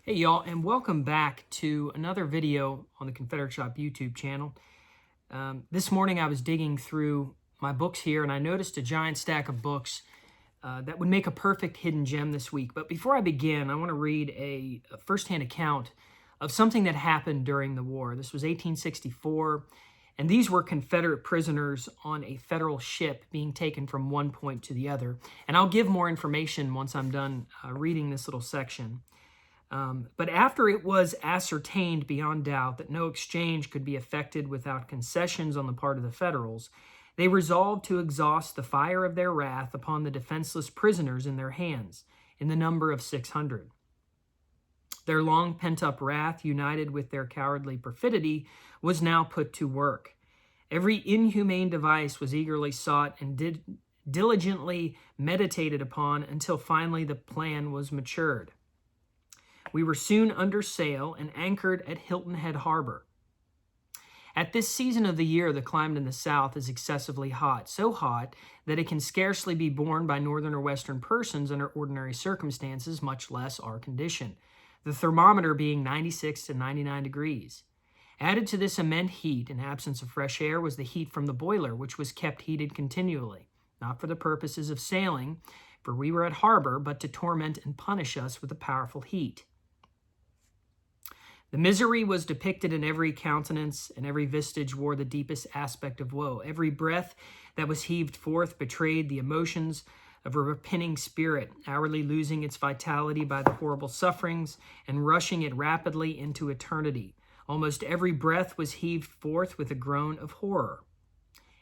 Hey y'all, and welcome back to another video on the Confederate Shop YouTube channel. This morning I was digging through my books here and I noticed a giant stack of books that would make a perfect hidden gem this week. But before I begin, I want to read a firsthand account of something that happened during the war. This was 1864, and these were Confederate prisoners on a federal ship being taken from one point to the other. And I'll give more information once I'm done reading this little section. But after it was ascertained beyond doubt that no exchange could be effected without concessions on the part of the Federals, they resolved to exhaust the fire of their wrath upon the defenseless prisoners in their hands, in the number of 600. Their long pent-up wrath, united with their cowardly perfidy, was now put to work. Every inhumane device was eagerly sought and diligently meditated upon until finally the plan was matured. We were soon under sail and anchored at Hilton Head Harbor. At this season of the year, the climate in the South is excessively hot, so hot that it can scarcely be borne by northern or western persons under ordinary circumstances, much less our condition, the thermometer being 96 to 99 degrees. Added to this immense heat and absence of fresh air was the heat from the boiler, which was kept heated continually, not for the purposes of sailing, for we were at harbor, but to torment and punish us with the powerful heat. The misery was depicted in every countenance, and every visage wore the deepest aspect of woe. Every breath that was heaved forth betrayed the emotions of a repining spirit, hourly losing its vitality by the horrible sufferings and rushing it rapidly into eternity. Almost every breath was heaved forth with a groan of horror.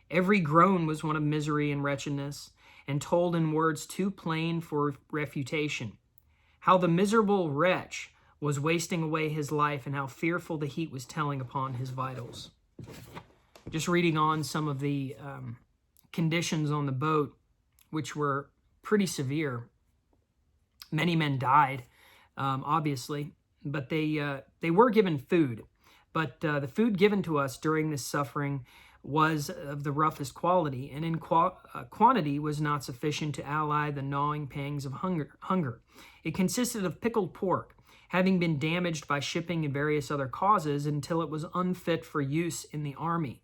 Every groan was one of misery and wretchedness, and told in words too plain for refutation. How the miserable wretch was wasting away his life, and how fearful the heat was telling upon his vitals. Just reading on some of the conditions on the boat, which were pretty severe. Many men died, obviously, but they were given food. But the food given to us during this suffering was of the roughest quality, and in quantity was not sufficient to allay the gnawing pangs of hunger. It consisted of pickled pork, having been damaged by shipping and various other causes until it was unfit for use in the army,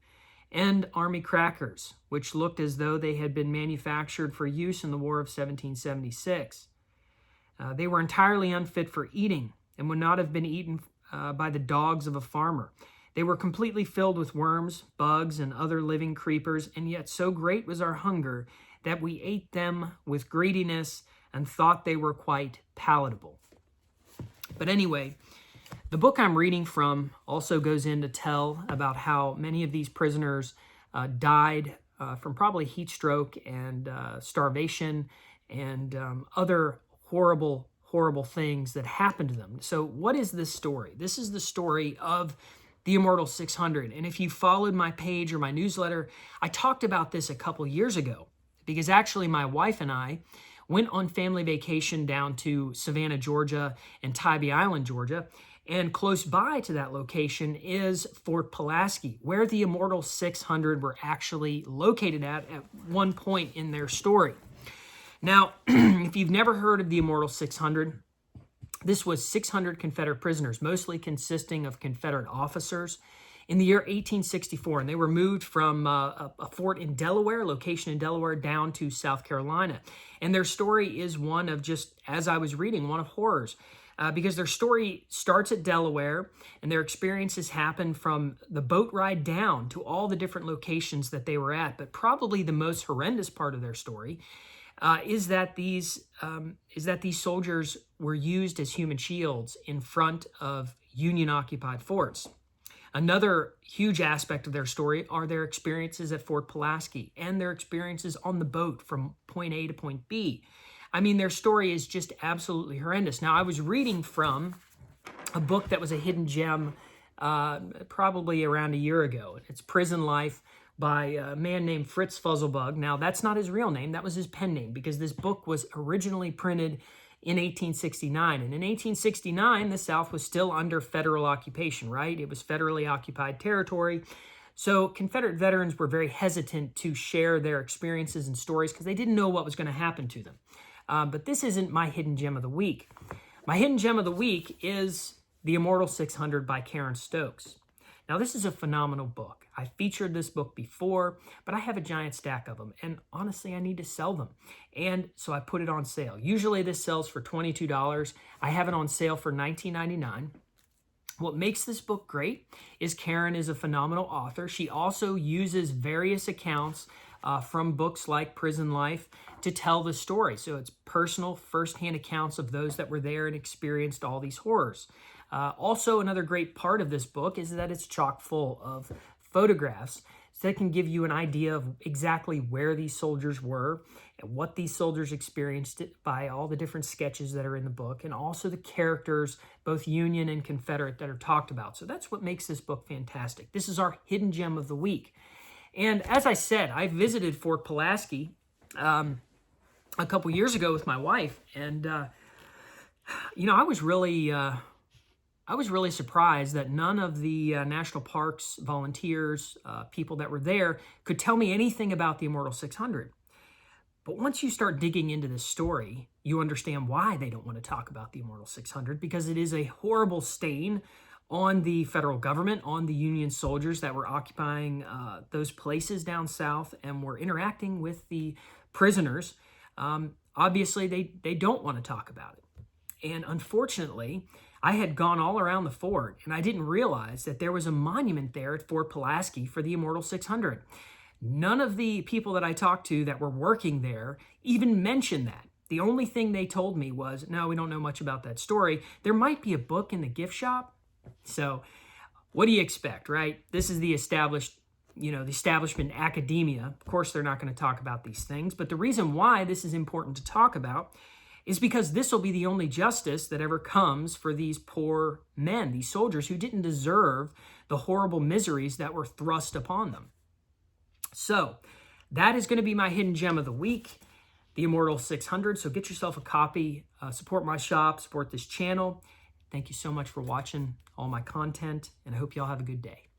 and army crackers, which looked as though they had been manufactured for use in the War of 1776. They were entirely unfit for eating and would not have been eaten by the dogs of a farmer. They were completely filled with worms, bugs, and other living creepers, and yet so great was our hunger that we ate them with greediness and thought they were quite palatable. But anyway, the book I'm reading from also goes in to tell about how many of these prisoners died from probably heat stroke and starvation and other horrible, horrible things that happened to them. So what is this story? This is the story of the Immortal 600. And if you followed my page or my newsletter, I talked about this a couple years ago, because actually my wife and I went on family vacation down to Savannah, Georgia, and Tybee Island, Georgia. And close by to that location is Fort Pulaski, where the Immortal 600 were actually located at one point in their story. Now, if you've never heard of the Immortal 600, this was 600 Confederate prisoners, mostly consisting of Confederate officers, in the year 1864, and they were moved from a fort in Delaware, location in Delaware, down to South Carolina. And their story is one of, just as I was reading, one of horrors, because their story starts at Delaware, and their experiences happen from the boat ride down to all the different locations that they were at. But probably the most horrendous part of their story is that these soldiers were used as human shields in front of Union-occupied forts. Another huge aspect of their story are their experiences at Fort Pulaski and their experiences on the boat from point A to point B. I mean, their story is just absolutely horrendous. Now, I was reading from a book that was a hidden gem probably around a year ago. It's Prison Life by a man named Fritz Fuzzlebug. Now, that's not his real name. That was his pen name, because this book was originally printed in 1869. And in 1869, the South was still under federal occupation, right? It was federally occupied territory. So Confederate veterans were very hesitant to share their experiences and stories because they didn't know what was going to happen to them. But this isn't my hidden gem of the week. My hidden gem of the week is The Immortal 600 by Karen Stokes. Now, this is a phenomenal book. I featured this book before, but I have a giant stack of them, and honestly, I need to sell them. And so I put it on sale. Usually this sells for $22. I have it on sale for $19.99. What makes this book great is Karen is a phenomenal author. She also uses various accounts from books like Prison Life to tell the story. So it's personal, firsthand accounts of those that were there and experienced all these horrors. Also, another great part of this book is that it's chock full of photographs that can give you an idea of exactly where these soldiers were and what these soldiers experienced by all the different sketches that are in the book, and also the characters, both Union and Confederate, that are talked about. So that's what makes this book fantastic. This is our hidden gem of the week. And as I said, I visited Fort Pulaski a couple years ago with my wife, and I was really surprised that none of the National Parks volunteers, people that were there, could tell me anything about the Immortal 600. But once you start digging into this story, you understand why they don't want to talk about the Immortal 600, because it is a horrible stain on the federal government, on the Union soldiers that were occupying those places down south and were interacting with the prisoners. Obviously, they don't want to talk about it. And unfortunately, I had gone all around the fort, and I didn't realize that there was a monument there at Fort Pulaski for the Immortal 600. None of the people that I talked to that were working there even mentioned that. The only thing they told me was, no, we don't know much about that story. There might be a book in the gift shop. So what do you expect, right? This is the establishment academia. Of course, they're not going to talk about these things. But the reason why this is important to talk about is because this will be the only justice that ever comes for these poor men, these soldiers who didn't deserve the horrible miseries that were thrust upon them. So that is going to be my hidden gem of the week, the Immortal 600. So get yourself a copy, support my shop, support this channel. Thank you so much for watching all my content, and I hope you all have a good day.